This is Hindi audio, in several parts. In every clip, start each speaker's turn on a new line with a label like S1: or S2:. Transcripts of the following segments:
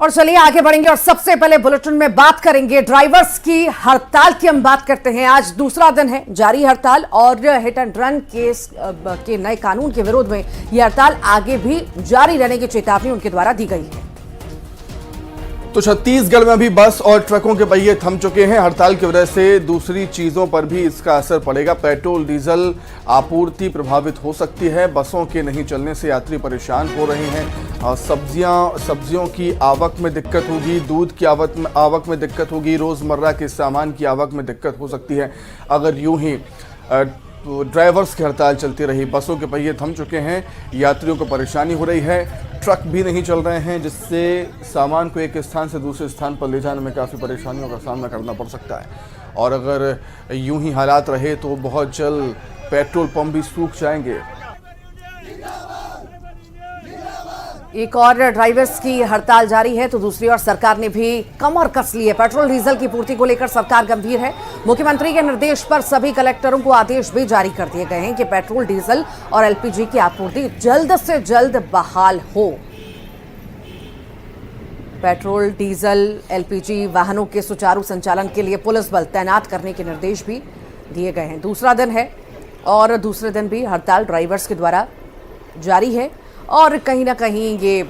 S1: और चलिए आगे बढ़ेंगे और सबसे पहले बुलेटिन में बात करेंगे ड्राइवर्स की हड़ताल की। हम बात करते हैं, आज दूसरा दिन है जारी हड़ताल और हिट एंड रन केस के नए कानून के विरोध में यह हड़ताल आगे भी जारी रहने की चेतावनी उनके द्वारा दी गई है।
S2: तो छत्तीसगढ़ में भी बस और ट्रकों के पहिए थम चुके हैं। हड़ताल की वजह से दूसरी चीजों पर भी इसका असर पड़ेगा। पेट्रोल डीजल आपूर्ति प्रभावित हो सकती है। बसों के नहीं चलने से यात्री परेशान हो रहे हैं। सब्जियों की आवक में दिक्कत होगी, दूध की आवक में दिक्कत होगी, रोजमर्रा के सामान की आवक में दिक्कत हो सकती है अगर यूं ही ड्राइवर्स की हड़ताल चलती रही। बसों के पहिए थम चुके हैं, यात्रियों को परेशानी हो रही है, ट्रक भी नहीं चल रहे हैं, जिससे सामान को एक स्थान से दूसरे स्थान पर ले जाने में काफ़ी परेशानियों का सामना करना पड़ सकता है। और अगर यूं ही हालात रहे तो बहुत जल्द पेट्रोल पंप भी सूख जाएंगे।
S1: एक और ड्राइवर्स की हड़ताल जारी है तो दूसरी ओर सरकार ने भी कमर कस ली है। पेट्रोल डीजल की पूर्ति को लेकर सरकार गंभीर है। मुख्यमंत्री के निर्देश पर सभी कलेक्टरों को आदेश भी जारी कर दिए गए हैं कि पेट्रोल डीजल और एलपीजी की आपूर्ति जल्द से जल्द बहाल हो। पेट्रोल डीजल एलपीजी वाहनों के सुचारू संचालन के लिए पुलिस बल तैनात करने के निर्देश भी दिए गए हैं। दूसरा दिन है और दूसरे दिन भी हड़ताल ड्राइवर्स के द्वारा जारी है और कहीं ना कहीं ये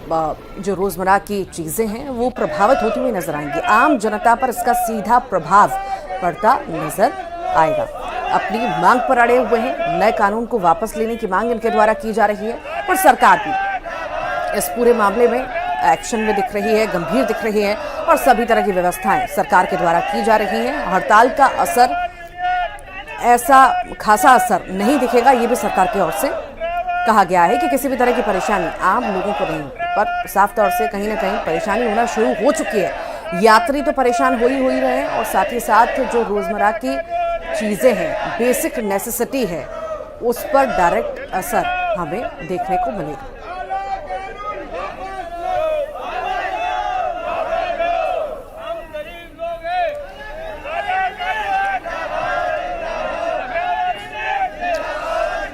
S1: जो रोजमर्रा की चीजें हैं वो प्रभावित होती हुई नजर आएंगी। आम जनता पर इसका सीधा प्रभाव पड़ता नजर आएगा। अपनी मांग पर अड़े हुए हैं, नए कानून को वापस लेने की मांग इनके द्वारा की जा रही है और सरकार भी इस पूरे मामले में एक्शन में दिख रही है, गंभीर दिख रही है और सभी तरह की व्यवस्थाएं सरकार के द्वारा की जा रही हैं। हड़ताल का असर ऐसा खासा असर नहीं दिखेगा, ये भी सरकार की ओर से कहा गया है कि किसी भी तरह की परेशानी आम लोगों को नहीं, पर साफ तौर से कहीं ना कहीं परेशानी होना शुरू हो चुकी है। यात्री तो परेशान हो ही रहे हैं और साथ ही साथ जो रोजमर्रा की चीजें हैं, बेसिक नेसेसिटी है, उस पर डायरेक्ट असर हमें देखने को मिलेगा।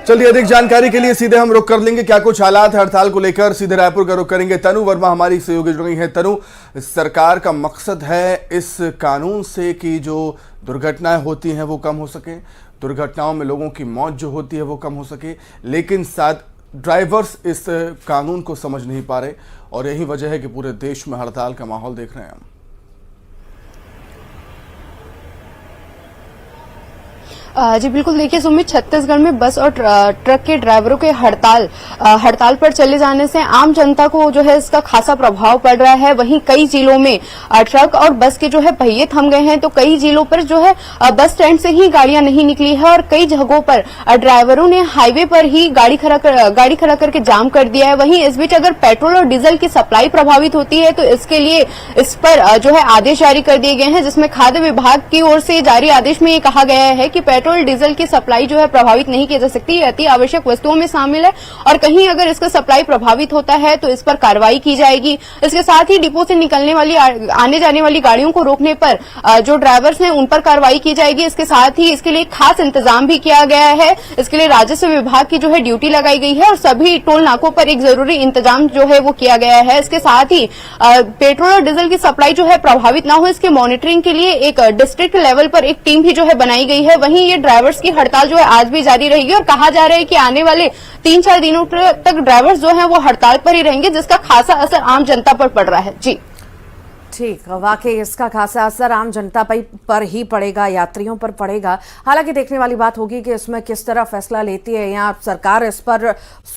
S2: चलिए अधिक जानकारी के लिए सीधे हम रुक कर लेंगे क्या कुछ हालात है हड़ताल को लेकर। सीधे रायपुर का रुक करेंगे। तनु वर्मा हमारी सहयोगी जुड़ गई हैं। तनु, सरकार का मकसद है इस कानून से कि जो दुर्घटनाएं होती हैं वो कम हो सके, दुर्घटनाओं में लोगों की मौत जो होती है वो कम हो सके, लेकिन साथ ड्राइवर्स इस कानून को समझ नहीं पा रहे और यही वजह है कि पूरे देश में हड़ताल का माहौल देख रहे हैं हम।
S3: जी बिल्कुल, देखिए सुमित, छत्तीसगढ़ में बस और ट्रक के ड्राइवरों के हड़ताल पर चले जाने से आम जनता को जो है इसका खासा प्रभाव पड़ रहा है। वहीं कई जिलों में ट्रक और बस के जो है पहिए थम गए हैं, तो कई जिलों पर जो है बस स्टैंड से ही गाड़ियां नहीं निकली है और कई जगहों पर ड्राइवरों ने हाईवे पर ही गाड़ी खड़ा करके जाम कर दिया है। वहीं इस बीच अगर पेट्रोल और डीजल की सप्लाई प्रभावित होती है तो इसके लिए इस पर जो है आदेश जारी कर दिए गए हैं, जिसमें खाद्य विभाग की ओर से जारी आदेश में ये कहा गया है कि पेट्रोल डीजल की सप्लाई जो है प्रभावित नहीं की जा सकती। ये अति आवश्यक वस्तुओं में शामिल है और कहीं अगर इसका सप्लाई प्रभावित होता है तो इस पर कार्रवाई की जाएगी। इसके साथ ही डिपो से निकलने वाली आने जाने वाली गाड़ियों को रोकने पर जो ड्राइवर्स हैं उन पर कार्रवाई की जाएगी। इसके साथ ही इसके लिए खास इंतजाम भी किया गया है। इसके लिए राजस्व विभाग की जो है ड्यूटी लगाई गई है और सभी टोल नाकों पर एक जरूरी इंतजाम जो है वो किया गया है। इसके साथ ही पेट्रोल और डीजल की सप्लाई जो है प्रभावित न हो, इसके मॉनिटरिंग के लिए एक डिस्ट्रिक्ट लेवल पर एक टीम भी जो है बनाई गई है। वहीं ये ड्राइवर्स की हड़ताल जो है आज भी जारी रहेगी और कहा जा रहा है कि आने वाले 3-4 दिनों तक ड्राइवर्स जो हैं वो हड़ताल पर ही रहेंगे, जिसका खासा असर आम जनता पर पड़ रहा है। जी
S1: ठीक, वाकई इसका खासा असर आम जनता पर ही पड़ेगा, यात्रियों पर पड़ेगा। हालांकि देखने वाली बात होगी कि इसमें किस तरह फैसला लेती है या सरकार इस पर